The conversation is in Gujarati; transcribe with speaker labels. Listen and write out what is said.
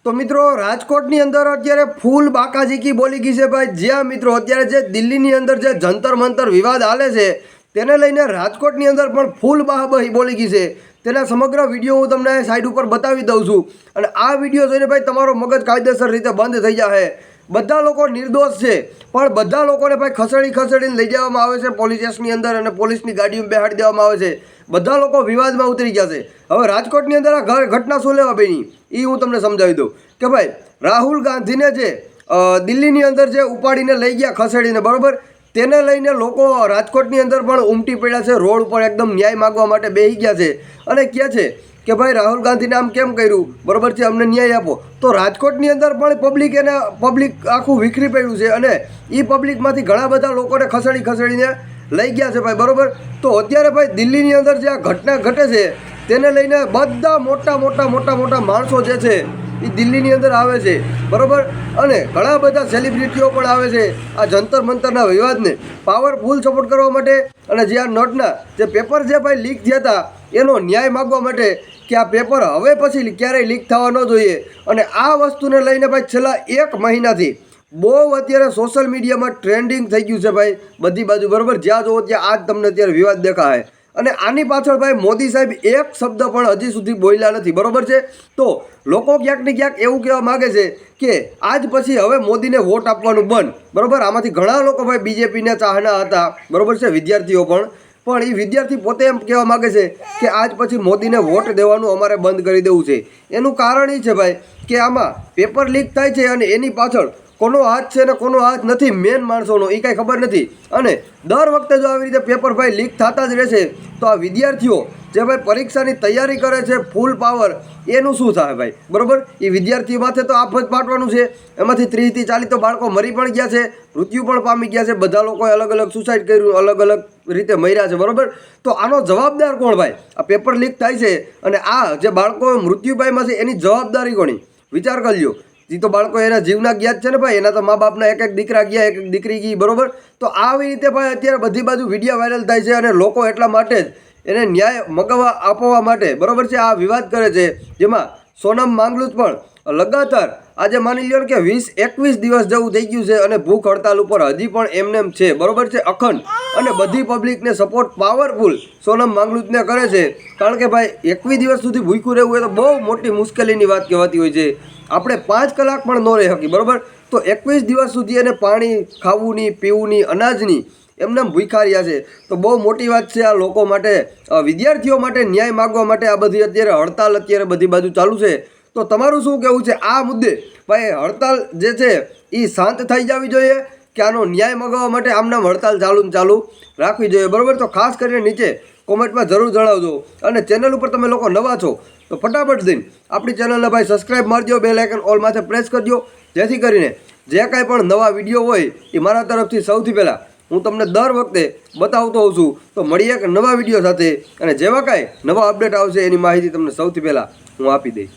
Speaker 1: તો મિત્રો રાજકોટની અંદર અત્યારે ફૂલ બાકાઝીકી બોલી ગઈ છે ભાઈ। જ્યાં મિત્રો અત્યારે જે દિલ્હીની અંદર જે જંતર મંતર વિવાદ હાલે છે તેને લઈને રાજકોટની અંદર પણ ફૂલ બાહાબાહી બોલી ગઈ છે। તેના સમગ્ર વિડીયો હું તમને સાઈડ ઉપર બતાવી દઉં છું અને આ વિડીયો જોઈને ભાઈ તમારો મગજ કાયદેસર રીતે બંધ થઈ જશે। બધા લોકો નિર્દોષ છે પણ બધા લોકોને ભાઈ ખસેડીને લઈ જવામાં આવે છે પોલીસ સ્ટેશનની અંદર અને પોલીસની ગાડીમાં બેહાડી દેવામાં આવે છે। બધા લોકો વિવાદમાં ઉતરી ગયા છે। હવે રાજકોટની અંદર આ ઘટના શું લેવા બની એ હું તમને સમજાવી દઉં કે ભાઈ રાહુલ ગાંધીને જે દિલ્હીની અંદર જે ઉપાડીને લઈ ગયા ખસેડીને બરાબર, તેને લઈને લોકો રાજકોટની અંદર પણ ઉમટી પડ્યા છે, રોડ ઉપર એકદમ ન્યાય માગવા માટે બેસી ગયા છે અને કહે છે કે ભાઈ રાહુલ ગાંધીને આમ કેમ કર્યું, બરાબર છે, અમને ન્યાય આપો। તો રાજકોટની અંદર પણ પબ્લિક આખું વિખરી પડ્યું છે અને એ પબ્લિકમાંથી ઘણા બધા લોકોને ખસેડીને લઈ ગયા છે ભાઈ, બરાબર। તો અત્યારે ભાઈ દિલ્હીની અંદર જે આ ઘટના ઘટે છે તેને લઈને બધા મોટા માણસો જે છે એ દિલ્હીની અંદર આવે છે, બરાબર, અને ઘણા બધા સેલિબ્રિટીઓ પણ આવે છે આ જંતર મંતરના વિવાદને પાવરફુલ સપોર્ટ કરવા માટે અને જે આ નોટના જે પેપર જે ભાઈ લીક થયા હતા એનો ન્યાય માગવા માટે કે આ પેપર હવે પછી ક્યારેય લીક થવા ન જોઈએ। અને આ વસ્તુને લઈને ભાઈ છેલ્લા 1 મહિનાથી બહુ અત્યારે સોશિયલ મીડિયામાં ટ્રેન્ડિંગ થઈ ગયું છે ભાઈ બધી બાજુ, બરાબર। જ્યાં જોવો ત્યાં આજ તમને અત્યારે વિવાદ દેખાય અને આની પાછળ ભાઈ મોદી સાહેબ એક શબ્દ પણ હજી સુધી બોલ્યા નથી, બરાબર છે। તો લોકો ક્યાંક ને ક્યાંક એવું કહેવા માગે છે કે આજ પછી હવે મોદીને વોટ આપવાનું બંધ, બરાબર। આમાંથી ઘણા લોકો ભાઈ બીજેપીના ચાહના હતા, બરાબર છે, વિદ્યાર્થીઓ પણ એ વિદ્યાર્થી પોતે એમ કહેવા માગે છે કે આજ પછી મોદીને વોટ દેવાનું અમારે બંધ કરી દેવું છે। એનું કારણ એ છે ભાઈ કે આમાં પેપર લીક થાય છે અને એની પાછળ કોનો હાથ છે ને કોનો હાથ નથી મેન માણસોનો એ કાંઈ ખબર નથી। અને દર વખતે જો આવી રીતે પેપર ભાઈ લીક થતા જ રહેશે તો આ વિદ્યાર્થીઓ જે ભાઈ પરીક્ષાની તૈયારી કરે છે ફૂલ પાવર, એનું શું થાય ભાઈ, બરાબર। એ વિદ્યાર્થીઓ માથે તો આફત પાટવાનું છે। એમાંથી 30 થી 40 તો બાળકો મરી પણ ગયા છે, મૃત્યુ પણ પામી ગયા છે, બધા લોકોએ અલગ સુસાઇડ કર્યું, અલગ રીતે મર્યા છે, બરાબર। તો આનો જવાબદાર કોણ ભાઈ? આ પેપર લીક થાય છે અને આ જે બાળકો મૃત્યુ પામ્યા છે એની જવાબદારી કોની? વિચાર કરજો। જે તો બાળકો એના જીવના ગયા જ છે ને ભાઈ, એના તો મા બાપના એક દીકરા ગયા, એક દીકરી ગઈ, બરાબર। તો આવી રીતે ભાઈ અત્યારે બધી બાજુ વિડીયો વાયરલ થાય છે અને લોકો એટલા માટે જ એને ન્યાય આપવા માટે, બરાબર છે, આ વિવાદ કરે છે। જેમાં સોનમ માંગલુજ પણ લગાતાર આજે માની લ્યો કે 20-21 દિવસ જેવું થઈ ગયું છે અને ભૂખ હડતાલ ઉપર હજી પણ એમનેમ છે, બરાબર છે, અખંડ। અને બધી પબ્લિકને સપોર્ટ પાવરફુલ સોનમ માંગલુજને કરે છે, કારણ કે ભાઈ 21 દિવસ સુધી ભૂખ્યું રહેવું એ તો બહુ મોટી મુશ્કેલીની વાત કહેવાતી હોય છે। આપણે 5 કલાક પણ ન રહી શકીએ, બરાબર। તો 21 દિવસ સુધી એને પાણી ખાવું નહીં, પીવું નહીં, અનાજ નહીં, એમને ભૂખ્યા રહ્યા છે। તો બહુ મોટી વાત છે આ લોકો માટે, વિદ્યાર્થીઓ માટે ન્યાય માગવા માટે આ બધી અત્યારે હડતાલ અત્યારે બધી બાજુ ચાલુ છે। તો તમારું શું કહેવું છે આ મુદ્દે? ભાઈ હડતાલ જે છે એ શાંત થઈ જવી જોઈએ કે આનો ન્યાય માગવા માટે આમનામ હડતાલ ચાલુ રાખવી જોઈએ, બરાબર। તો ખાસ કરીને નીચે કોમેન્ટમાં જરૂર જણાવજો અને ચેનલ ઉપર તમે લોકો નવા છો તો ફટાફટ દઈને આપણી ચેનલને ભાઈ સબસ્ક્રાઈબ મારી દો, બેલ આઇકન ઓલ માથે પ્રેસ કરજો, જેથી કરીને જે કાંઈ પણ નવા વિડીયો હોય એ મારા તરફથી સૌથી પહેલાં હું તમને દર વખતે બતાવતો હોઉં છું। તો મળીએ એક નવા વિડીયો સાથે અને જેવા કાંઈ નવા અપડેટ આવશે એની માહિતી તમને સૌથી પહેલાં હું આપી દઈશ।